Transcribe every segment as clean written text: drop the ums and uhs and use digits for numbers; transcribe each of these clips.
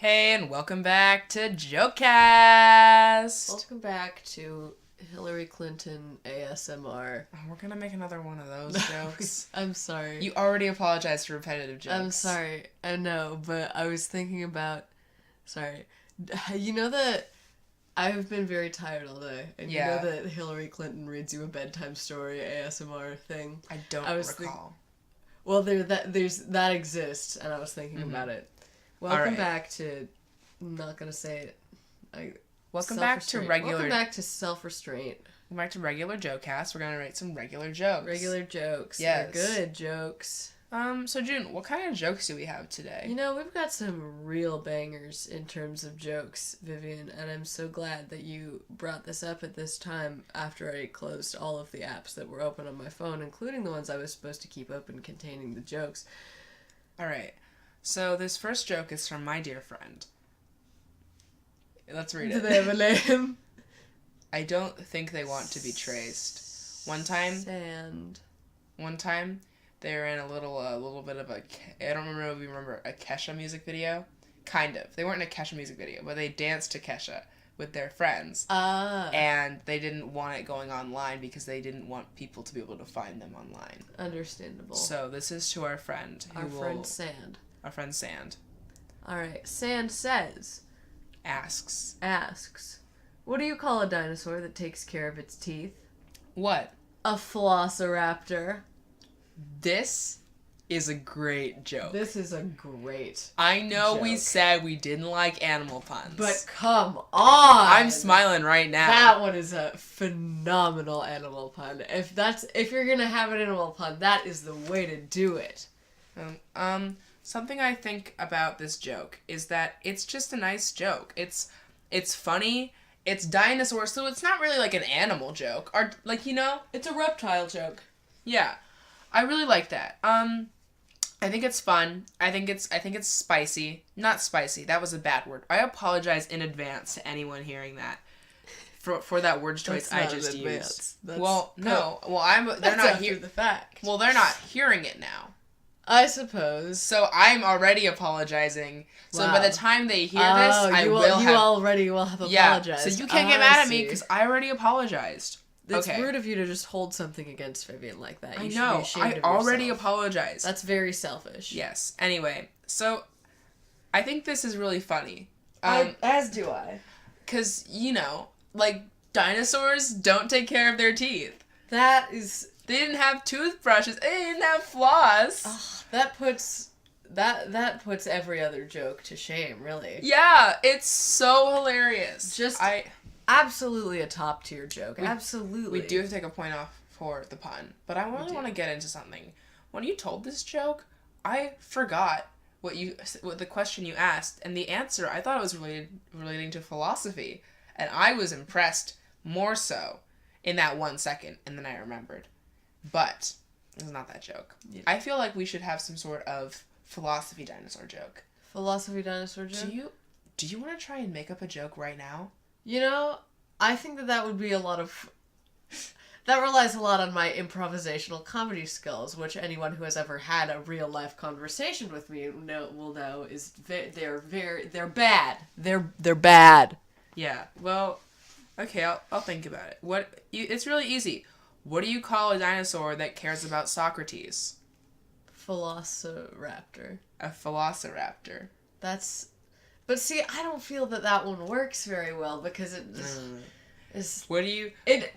Hey, and welcome back to Jokecast! Welcome back to Hillary Clinton ASMR. Oh, we're gonna make another one of those jokes. I'm sorry. You already apologized for repetitive jokes. I'm sorry. I know, but I was thinking about... Sorry. You know that I've been very tired all day, and you know that Hillary Clinton reads you a bedtime story ASMR thing? I don't recall. Well, that exists, and I was thinking about it. Welcome back to... I'm not gonna say it. Welcome back to self-restraint. Welcome back to regular Jokecast. We're gonna write some regular jokes. Regular jokes. Yes. They're good jokes. So June, what kind of jokes do we have today? You know, we've got some real bangers in terms of jokes, Vivian, and I'm so glad that you brought this up at this time after I closed all of the apps that were open on my phone, including the ones I was supposed to keep open containing the jokes. Alright, so this first joke is from my dear friend. Let's read it. Do they have a name? I don't think they want to be traced. One time, they were in a little bit of a... I don't remember if you remember a Kesha music video. Kind of. They weren't in a Kesha music video, but they danced to Kesha with their friends. And they didn't want it going online because they didn't want people to be able to find them online. Understandable. So this is to our friend. Our friend Sand. Our friend Sand. Alright. Sand says... Asks. What do you call a dinosaur that takes care of its teeth? What? A Velociraptor. This is a great joke. This is a great I know joke. We said we didn't like animal puns. But come on! I'm smiling right now. That one is a phenomenal animal pun. If you're gonna have an animal pun, that is the way to do it. Something I think about this joke is that it's just a nice joke. It's funny. It's dinosaurs, so it's not really like an animal joke. Or it's a reptile joke. Yeah. I really like that. I think it's fun. I think it's spicy. Not spicy. That was a bad word. I apologize in advance to anyone hearing that. For that word choice I just used. They're not hearing the fact. Well, they're not hearing it now. I suppose. So I'm already apologizing. So by the time they hear this, you already will have apologized. Yeah, so you can't get mad at me because I already apologized. It's rude of you to just hold something against Vivian like that. I know. I already apologized. That's very selfish. Yes. Anyway, so I think this is really funny. As do I. Because, dinosaurs don't take care of their teeth. They didn't have toothbrushes. They didn't have floss. That puts every other joke to shame, really. Yeah, it's so hilarious. Absolutely a top tier joke. Absolutely. We do have to take a point off for the pun, but I really want to get into something. When you told this joke, I forgot what the question you asked, and the answer I thought it was relating to philosophy, and I was impressed more so in that 1 second, and then I remembered. But it's not that joke. Yeah. I feel like we should have some sort of philosophy dinosaur joke. Philosophy dinosaur joke? Do you want to try and make up a joke right now? I think that would be a lot of... That relies a lot on my improvisational comedy skills, which anyone who has ever had a real-life conversation with me will know is they're bad. They're bad. Yeah, well, okay, I'll think about it. It's really easy. What do you call a dinosaur that cares about Socrates? Velociraptor. A velociraptor. But see, I don't feel that one works very well because it is... What do you...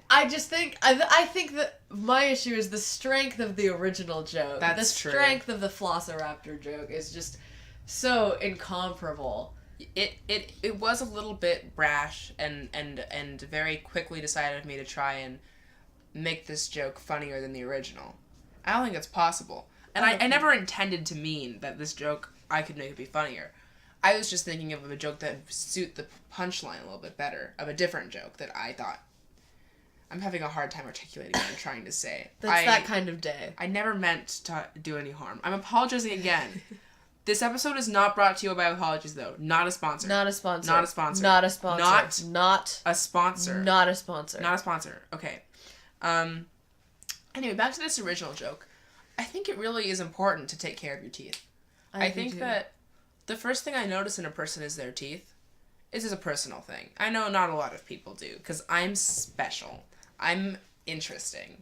I just think... I think that my issue is the strength of the original joke. That's true. The strength of the velociraptor joke is just so incomparable. It was a little bit brash and very quickly decided of me to try and make this joke funnier than the original. I don't think it's possible. And I never intended to mean that this joke, I could make it be funnier. I was just thinking of a joke that would suit the punchline a little bit better, of a different joke that I thought. I'm having a hard time articulating what I'm trying to say. That kind of day. I never meant to do any harm. I'm apologizing again. This episode is not brought to you by apologies, though. Not a sponsor. Not a sponsor. Not a sponsor. Not a sponsor. Not a sponsor. Not a sponsor. Not a sponsor. Okay. Anyway, back to this original joke. I think it really is important to take care of your teeth. I think that The first thing I notice in a person is their teeth. This is a personal thing. I know not a lot of people do, because I'm special. I'm interesting.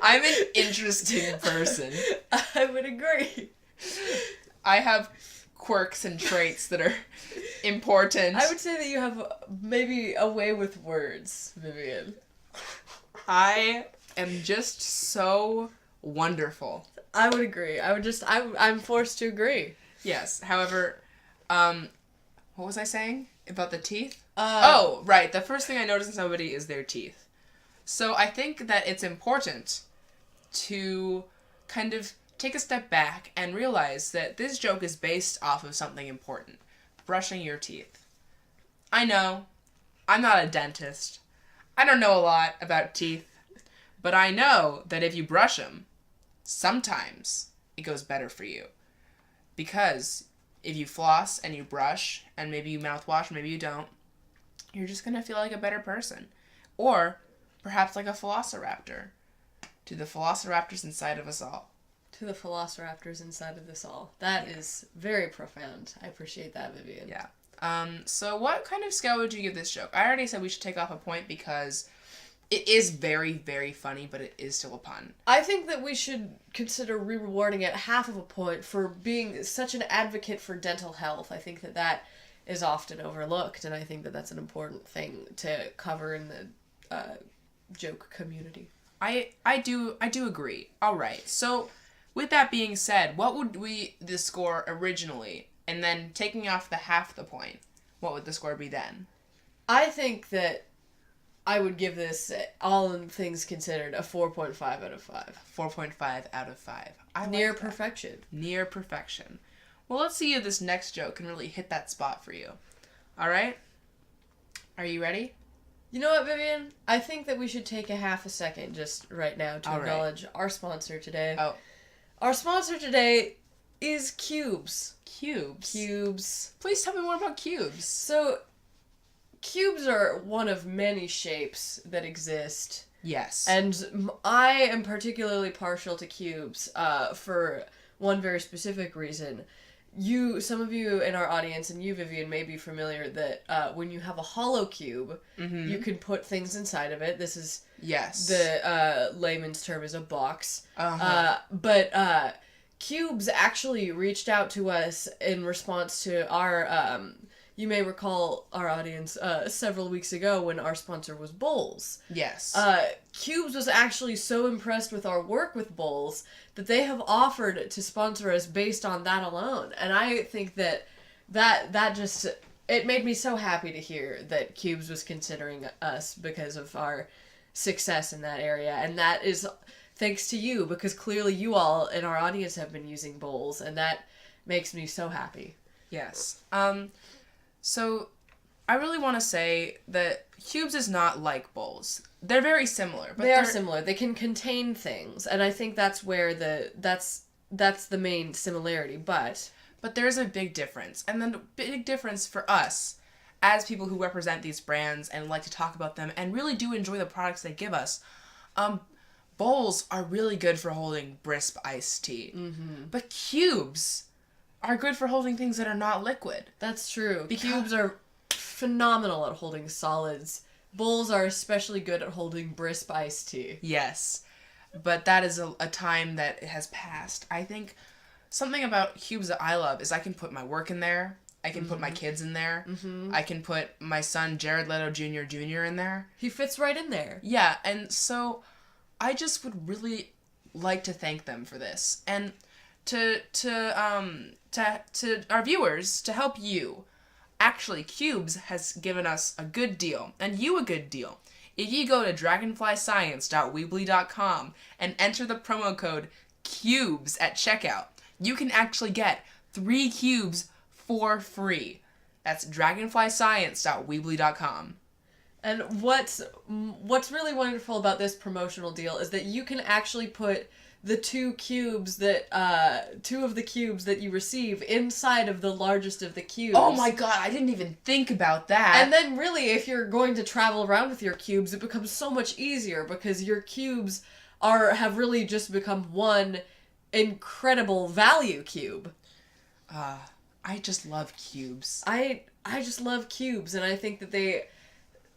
I'm an interesting person. I would agree. I have quirks and traits that are important. I would say that you have maybe a way with words, Vivian. I am just so wonderful. I would agree. I'm forced to agree. Yes. However, what was I saying about the teeth? Oh, right. The first thing I notice in somebody is their teeth. So I think that it's important to kind of take a step back and realize that this joke is based off of something important. Brushing your teeth. I know. I'm not a dentist. I don't know a lot about teeth. But I know that if you brush them, sometimes it goes better for you. Because if you floss and you brush, and maybe you mouthwash, maybe you don't, you're just going to feel like a better person. Or perhaps like a velociraptor. To the velociraptors inside of us all. To the velociraptors inside of this all. That is very profound. I appreciate that, Vivian. Yeah. So what kind of scale would you give this joke? I already said we should take off a point because it is very, very funny, but it is still a pun. I think that we should consider re-rewarding it half of a point for being such an advocate for dental health. I think that is often overlooked, and I think that that's an important thing to cover in the joke community. I do agree. All right. So with that being said, what would the score originally? And then taking off the half the point, what would the score be then? I think that I would give this, all in things considered, a 4.5 out of 5. 4.5 out of 5. Near perfection. Near perfection. Well, let's see if this next joke can really hit that spot for you. All right? Are you ready? You know what, Vivian? I think that we should take a half a second just right now to acknowledge our sponsor today. Oh. Our sponsor today is Cubes. Cubes. Please tell me more about cubes. So, cubes are one of many shapes that exist. Yes. And I am particularly partial to cubes for one very specific reason. Some of you in our audience, and you, Vivian, may be familiar that when you have a hollow cube, you can put things inside of it. This is the layman's term is a box. But Cubes actually reached out to us in response to our, you may recall our audience several weeks ago when our sponsor was Bowls. Yes. Cubes was actually so impressed with our work with Bowls that they have offered to sponsor us based on that alone. And I think that just, it made me so happy to hear that Cubes was considering us because of our success in that area. And that is thanks to you, because clearly you all in our audience have been using Bowls, and that makes me so happy. Yes. So I really want to say that Cubes is not like Bowls. They're very similar. But they are similar. They can contain things, and I think that's where that's the main similarity, but there's a big difference. And the big difference for us, as people who represent these brands and like to talk about them and really do enjoy the products they give us, Bowls are really good for holding brisk iced tea. Mm-hmm. But Cubes are good for holding things that are not liquid. That's true. Cubes are phenomenal at holding solids. Bowls are especially good at holding brisk iced tea. Yes. But that is a time that has passed. I think something about Cubes that I love is I can put my work in there. I can put my kids in there. Mm-hmm. I can put my son, Jared Leto Jr. in there. He fits right in there. Yeah, and so I just would really like to thank them for this. And to our viewers, to help you, actually, Cubes has given us a good deal, and you a good deal. If you go to dragonflyscience.weebly.com and enter the promo code CUBES at checkout, you can actually get 3 cubes for free. That's dragonflyscience.weebly.com. And what's really wonderful about this promotional deal is that you can actually put the 2 cubes that 2 of the cubes that you receive inside of the largest of the cubes. Oh my god, I didn't even think about that. And then really, if you're going to travel around with your cubes, it becomes so much easier because your cubes have really just become one incredible value cube. I just love cubes. I just love cubes, and I think that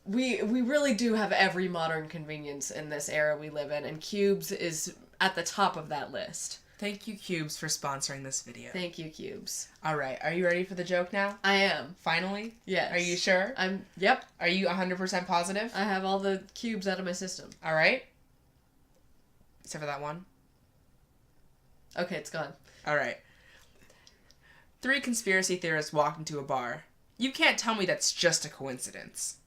we really do have every modern convenience in this era we live in, and cubes is at the top of that list. Thank you, Cubes, for sponsoring this video. Thank you, cubes. Alright, are you ready for the joke now? I am. Finally? Yes. Are you sure? Yep. Are you 100% positive? I have all the cubes out of my system. Alright. Except for that one. Okay, it's gone. Alright. 3 conspiracy theorists walked into a bar. You can't tell me that's just a coincidence.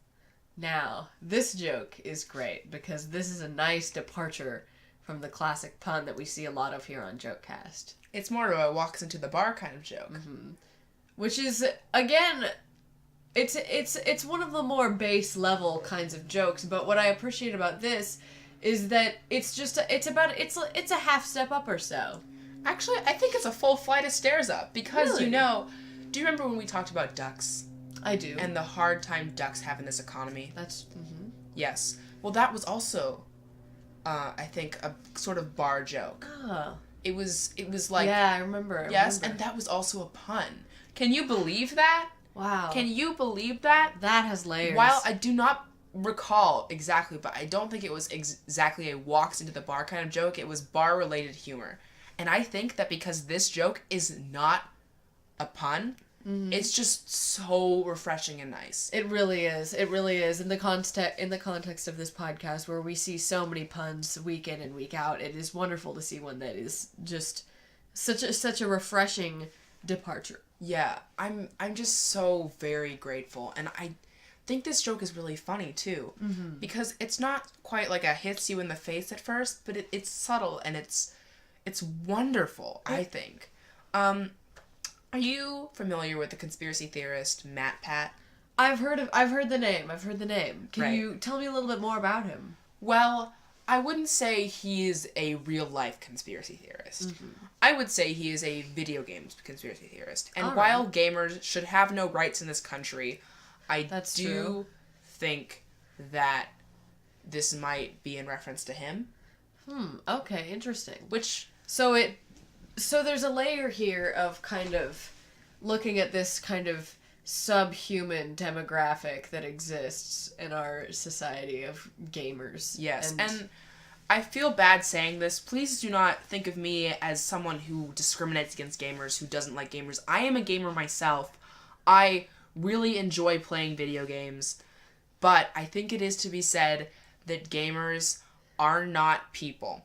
Now, this joke is great because this is a nice departure from the classic pun that we see a lot of here on Jokecast. It's more of a walks into the bar kind of joke. Mm-hmm. Which is, again, it's one of the more base level kinds of jokes, but what I appreciate about this is that it's a half step up or so. Actually, I think it's a full flight of stairs up because, Really? you know, do you remember when we talked about ducks? I do. And the hard time ducks have in this economy? That's, mm-hmm. Yes. Well, that was also, I think, a sort of bar joke. Oh. It was like... Yeah, I remember. Yes, and that was also a pun. Can you believe that? Wow. Can you believe that? That has layers. While I do not recall exactly, but I don't think it was exactly a walks into the bar kind of joke. It was bar-related humor. And I think that because this joke is not a pun, it's just so refreshing and nice. It really is. It really is. In the context of this podcast, where we see so many puns week in and week out, it is wonderful to see one that is just such a refreshing departure. Yeah, I'm just so very grateful, and I think this joke is really funny too, because it's not quite like a hits you in the face at first, but it's subtle and it's wonderful. I think. Are you familiar with the conspiracy theorist Matt Pat? I've heard the name. Can Right. you tell me a little bit more about him? Well, I wouldn't say he is a real-life conspiracy theorist. I would say he is a video games conspiracy theorist. And while gamers should have no rights in this country, I That's do true. think that this might be in reference to him. Okay, interesting. Which... So there's a layer here of kind of looking at this kind of subhuman demographic that exists in our society of gamers. Yes, and I feel bad saying this. Please do not think of me as someone who discriminates against gamers, who doesn't like gamers. I am a gamer myself. I really enjoy playing video games, but I think it is to be said that gamers are not people.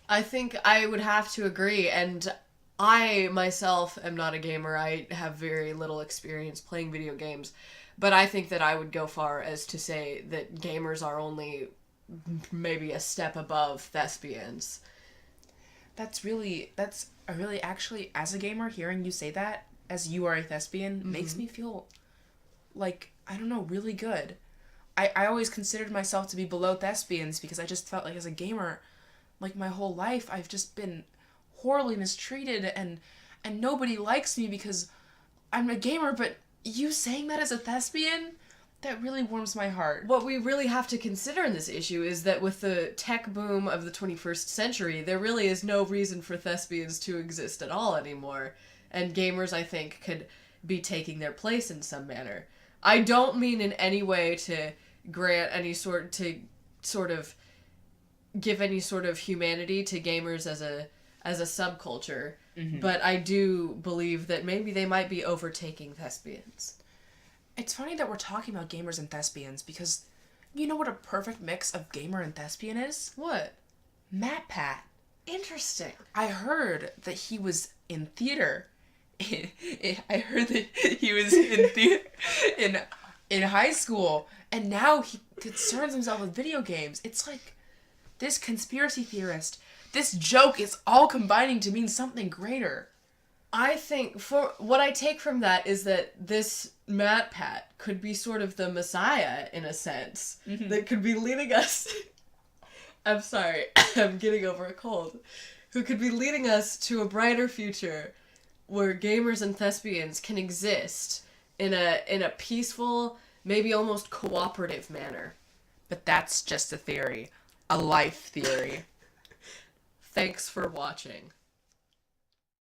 I think I would have to agree, and I myself am not a gamer. I have very little experience playing video games, but I think that I would go far as to say that gamers are only maybe a step above thespians. That's really Actually, as a gamer, hearing you say that, as you are a thespian, makes me feel like, I don't know, really good. I always considered myself to be below thespians because I just felt like as a gamer, like my whole life, I've just been horribly mistreated and nobody likes me because I'm a gamer, but you saying that as a thespian, that really warms my heart. What we really have to consider in this issue is that with the tech boom of the 21st century, there really is no reason for thespians to exist at all anymore, and gamers, I think, could be taking their place in some manner. I don't mean in any way to grant any sort of give any sort of humanity to gamers as a subculture, but I do believe that maybe they might be overtaking thespians. It's funny that we're talking about gamers and thespians because you know what a perfect mix of gamer and thespian is? What? Matt Pat. Interesting. I heard that he was in theater. I heard that he was in theater in high school, and now he concerns himself with video games. It's like this conspiracy theorist, this joke is all combining to mean something greater. I think for what I take from that is that this Matt Pat could be sort of the messiah in a sense that could be leading us. I'm sorry, I'm getting over a cold. Who could be leading us to a brighter future where gamers and thespians can exist in a peaceful, maybe almost cooperative manner. But that's just a theory, a life theory. Thanks for watching.